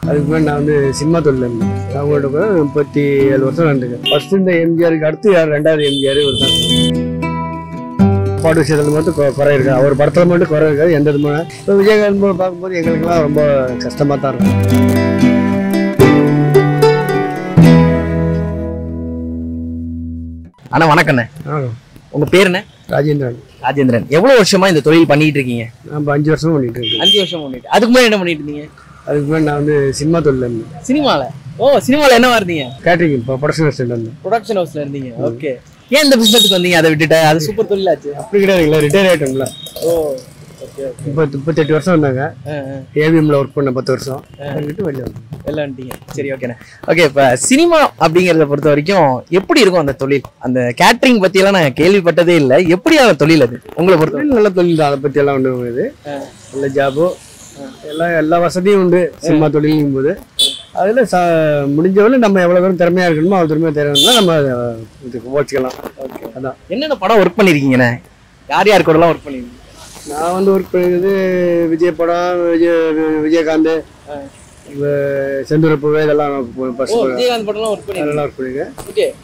அதுக்கு முன்னாடி நான் வந்து சினிமா தொழில் இருந்தேன். அவங்கள்ட்ட 37 வருஷம் நடந்துருக்கேன். ஃபர்ஸ்ட் இந்த எம்ஜிஆருக்கு அடுத்து ரெண்டாவது எம்ஜிஆர் ஒரு தான். பாட்டு விஷயத்துல மட்டும் குறை இருக்காது, அவர் படத்தில் மட்டும் குறை இருக்காது எந்த விதமான. இப்போ விஜயகாந்த் பார்க்கும்போது எங்களுக்கெல்லாம் ரொம்ப கஷ்டமாக தான் இருக்கும். அண்ணா வணக்கண்ணே. உங்க பேர் என்ன? ராஜேந்திரன். ராஜேந்திரன். எவ்வளவு வருஷமா இந்த தொழில் பண்ணிட்டு இருக்கீங்க? நான் 5 வருஷம் பண்ணிட்டு இருக்கேன். 5 வருஷம் பண்ணிட்டு. அதுக்கு முன்னாடி என்ன பண்ணிட்டு இருந்தீங்க? அதுக்கு முன்னாடி நான் வந்து சினிமா தொழில் இருந்தேன். சினிமால? ஓ, சினிமால என்னவா இருந்தீங்க? கேட்டரிங், இப்போ ப்ரொடக்ஷன் ஹவுஸ்ல இருந்தேன். ப்ரொடக்ஷன் ஹவுஸ்ல இருந்தீங்க. ஓகே. ஏன் இந்த பிசினஸ்க்கு வந்தீங்க? அதை விட்டுட்டு அது சூப்பர் தொழிலாச்சு. அப்படி கிடையாதுங்களா, ரிட்டையர் ஆகிட்டோம்ல. ஓ, ஓகே. இப்போ 38 வருஷம் வந்தாங்க. ஏவிஎம்ல ஒர்க் பண்ண 10 வருஷம் விட்டு வெளியே வந்தோம். எல்லாம் வந்துட்டீங்க. சரி, ஓகேண்ணே. ஓகே, இப்போ சினிமா அப்படிங்கிறத பொறுத்த வரைக்கும் எப்படி இருக்கும் அந்த தொழில்? அந்த கேட்டரிங் பத்தி எல்லாம் நான் கேள்விப்பட்டதே இல்லை. எப்படியான தொழில் அது உங்களை பொறுத்த? நல்ல தொழில் தான், அதை பத்தி எல்லாம் ஒன்று. இது நல்ல ஜாபோ, எல்லா வசதியும் உண்டு சினிமா தொழிலும் போது. அதில் முடிஞ்சவரை நம்ம எவ்வளோ தூரம் திறமையாக இருக்கணுமோ அவ்வளோ திறமையாக தெரியாதுன்னா நம்ம ஓச்சிக்கலாம். ஓகே, அதான். என்னென்ன படம் ஒர்க் பண்ணியிருக்கீங்கண்ணே? யார் யார் கூடலாம் ஒர்க் பண்ணியிருக்கீங்க? நான் வந்து ஒர்க் பண்ணியிருக்கிறது விஜய் படம், விஜயகாந்த், செந்தூரப்பு, இதெல்லாம் விஜயகாந்த் படம்லாம் ஒர்க் பண்ணியிருக்கேன்.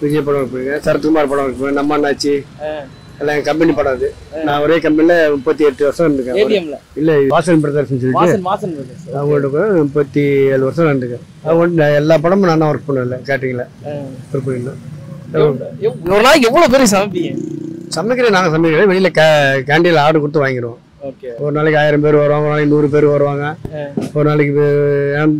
விஜய் படம் ஒர்க் பண்ணியிருக்கேன். சரத்குமார் படம் ஒர்க் பண்ணிருக்கேன். நம்ம அண்ணாச்சி எல்லாம் என் கம்பெனி படம். அது நான் ஒரே கம்பெனில 38 வருஷம் இருந்திருக்கேன். இல்ல, வாசன் பிரதர்ஸ் சொல்லிட்டு அவங்கள்ட்ட 37 வருஷம் இருந்திருக்கேன். அவங்க எல்லா படமும் நான் ஒர்க் பண்ணல, கேட்டரிங்ல ஒர்க் பண்ணிருந்தேன். ஒரு நாளைக்கு எவ்வளவு பேர் சமைப்பீங்க? சமைக்கிறேன், நாங்கள் சமைக்கிறேன். வெளியில கேண்டீன்ல ஆர்டர் கொடுத்து வாங்கிடுவோம். ஒரு நாளைக்கு 1000 பேர் வருவாங்க, ஒரு நாளைக்கு 100 பேர் வருவாங்க, ஒரு நாளைக்கு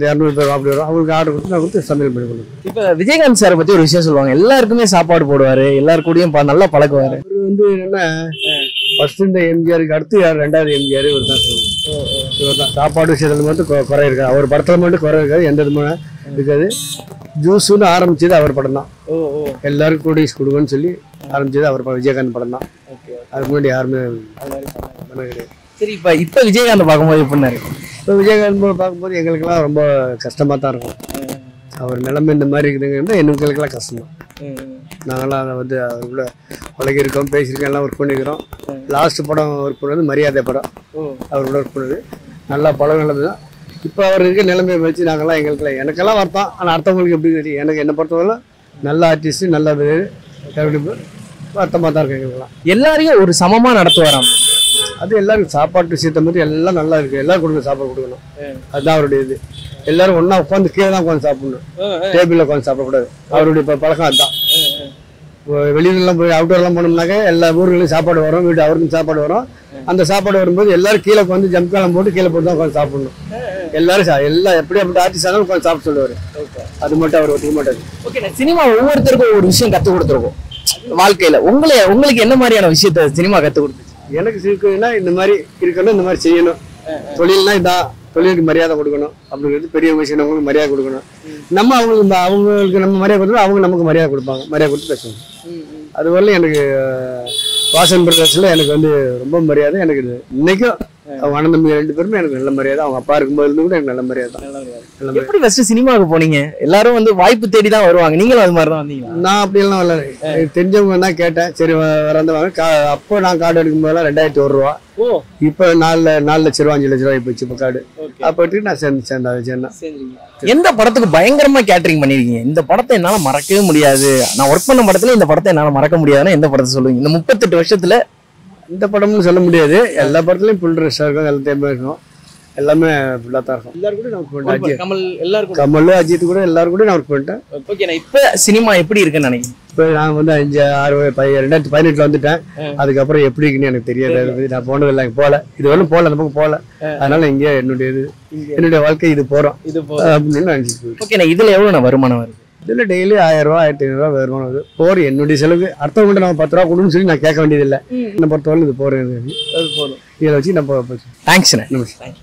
200 பேர் அப்படி வரும். அவங்களுக்கு ஆர்டர் கொடுத்து நான் கொடுத்து சமையல் பண்ணி கொடுப்பேன். இப்போ விஜயகாந்த் சாரை பத்தி ஒரு விஷயம் சொல்லுவாங்க, எல்லாருக்குமே சாப்பாடு போடுவாரு, எல்லாரு கூடயும் நல்லா பழகுவாரு. அவர் வந்து என்னன்னா, ஃபர்ஸ்ட் இந்த எம்ஜிஆருக்கு அடுத்து ரெண்டாவது எம்ஜிஆர் ஒரு தான் சொல்லுவாங்க. இவர் தான் சாப்பாடு விஷயத்துல மட்டும் குறை இருக்காது, அவர் படத்துல மட்டும் குறை இருக்காது, எந்த விதமான இருக்காது. ஜூஸ்ன்னு ஆரம்பிச்சது அவர் படம் தான். எல்லாரும் கூடிஸ் கொடுங்கன்னு சொல்லி ஆரம்பிச்சது அவர் விஜயகாந்த் படம் தான். அதுக்கு முன்னாடி யாருமே கிடையாது. சரி, இப்போ விஜயகாந்த் பார்க்கும்போது எப்படின்னா இருக்கும்? இப்போ விஜயகாந்த் பார்க்கும்போது எங்களுக்கெல்லாம் ரொம்ப கஷ்டமாக தான் இருக்கும். அவர் நிலைமை இந்த மாதிரி இருக்குதுங்கிறது எங்களுக்கெல்லாம் கஷ்டம் தான். நாங்களாம் அதை வந்து அவர் கூட பழகி இருக்கோம், பேசியிருக்கோம், எல்லாம் ஒர்க் பண்ணிக்கிறோம். லாஸ்ட் படம் ஒர்க் பண்ணது மரியாதை படம், அவர் கூட ஒர்க் பண்ணுது. நல்லா படம் நல்லது தான். இப்போ அவர் இருக்க நிலைமையை வச்சு நாங்கள்லாம் எனக்கெல்லாம் வருத்தம். ஆனால் அடுத்தவங்களுக்கு எப்படி தெரியும். எனக்கு என்னை பொறுத்தவரை நல்ல ஆர்டிஸ்ட்டு, நல்ல கருவிப்பு வருத்தமாக தான் இருக்கு. எங்களுக்கெல்லாம் எல்லாரையும் ஒரு சமமாக நடத்துவாராம். அது எல்லாருக்கும் சாப்பாட்டு விஷயத்தை மாதிரி எல்லாம் நல்லா இருக்குது. எல்லாரும் கொடுக்க சாப்பாடு கொடுக்கணும், அதுதான் அவருடைய இது. எல்லாரும் ஒன்றா உட்காந்து கீழே தான் உட்காந்து சாப்பிடணும், டேபிளில் உட்காந்து சாப்பிடக்கூடாது. அவருடைய பழக்கம் அதுதான். வெளியிலலாம் போய் அவுட்டோர்லாம் போனோம்னாக்க எல்லா ஊர்களையும் சாப்பாடு வரும், வீட்டு அவருக்கும் சாப்பாடு வரும். அந்த சாப்பாடு வரும்போது எல்லாரும் கீழே உட்காந்து ஜம்காலம் போட்டு கீழே போட்டு தான் உட்காந்து சாப்பிடணும். எல்லாரும் எல்லாம் எப்படி அப்படி ஆர்டிஸ்ட் ஆனாலும் உட்காந்து சாப்பிட சொல்லுவார். அது மட்டும் அவர் ஒத்துக்க மாட்டாரு. ஓகே, சினிமா ஒவ்வொருத்தருக்கும் ஒரு விஷயம் கற்றுக் கொடுத்துருக்கோம் வாழ்க்கையில. உங்களுக்கு என்ன மாதிரியான விஷயத்த சினிமா கற்றுக் கொடுத்துச்சு? எனக்கு இருக்குன்னா இந்த மாதிரி இருக்கணும், இந்த மாதிரி செய்யணும். தொழில்னா இதான், தொழிலுக்கு மரியாதை கொடுக்கணும் அப்படிங்கிறது பெரிய விஷயம். அவங்களுக்கு மரியாதை கொடுக்கணும். நம்ம அவங்களுக்கு நம்ம மரியாதை கொடுத்தோம், அவங்க நமக்கு மரியாதை கொடுப்பாங்க. மரியாதை கொடுத்து பேசணும். அது வரல எனக்கு வாசன் பிரதர்ஸ்ல எனக்கு வந்து ரொம்ப மரியாதை. எனக்கு இன்னைக்கும் அவங்க அண்ணன் தம்பி 2 பேருமே எனக்கு நல்ல மரியாதை. அவங்க அப்பா இருக்கும்போது கூட எனக்கு நல்ல மரியாதை தான். எப்படி ஃபர்ஸ்ட் சினிமாவுக்கு போனீங்க? எல்லாரும் வந்து வாய்ப்பு தேடி தான் வருவாங்க, நீங்களும் அது மாதிரி தான் வந்தீங்க? நான் அப்படியெல்லாம் வரல, தெரிஞ்சவங்க தான் கேட்டேன். சரி வரந்தவாங்க. அப்போ நான் கார்டு எடுக்கும் போதெல்லாம் 2001 ரூபா. இப்போ 4 லட்ச ரூபா 5 லட்ச ரூபாய் போச்சு இப்போ கார்டு. அப்போ நான் சேர்ந்தேன். எந்த படத்துக்கு பயங்கரமா கேட்டரிங் பண்ணிருக்கீங்க? இந்த படத்தை என்னால மறக்கவே முடியாது, நான் ஒர்க் பண்ண படத்துல இந்த படத்தை என்னால மறக்க முடியாதுன்னா எந்த படத்தை சொல்லுவீங்க? இந்த 38 வருஷத்துல இந்த படம்னு சொல்ல முடியாது. எல்லா படத்துலையும் ஃபுல் ட்ரெஸ்ஸாக இருக்கும், எல்லாத்தையுமே இருக்கும். எல்லாமே ஃபுல்லாக தான் இருக்கும். எல்லாரும் கூட நான் ஒர்க் பண்ணிட்டேன். கமல், அஜித் கூட எல்லாரும் கூட நான் ஒர்க் பண்ணிட்டேன். ஓகே, நான் இப்போ சினிமா எப்படி இருக்குன்னு நினைக்கிறேன்? இப்போ நான் வந்து 2018 வந்துட்டேன். அதுக்கப்புறம் எப்படி இருக்குன்னு எனக்கு தெரியாது. நான் போனதில்லை, போகல, இது வரலும் போகல, அந்த பக்கம் போகல. அதனால இங்கே என்னுடைய வாழ்க்கை இது போகிறோம் அப்படின்னு நினச்சிட்டு. ஓகே, நான் இதில் எவ்வளோ வருமானம் வருது? இதில் டெய்லி 1000 ரூபா 1500 ரூபா வருமானம் வருது. போகிற என்னுடைய செலவுக்கு அடுத்தவங்கள்ட்ட நம்ம 10 ரூபா கொடுன்னு சொல்லி நான் கேட்க வேண்டியதில்லை. என்னை பொறுத்தவரை இது போகிறேன், அது போதும். இதில் வச்சு நம்ம தேங்க்ஸ்ண்ணே. நமஸ்காரம்.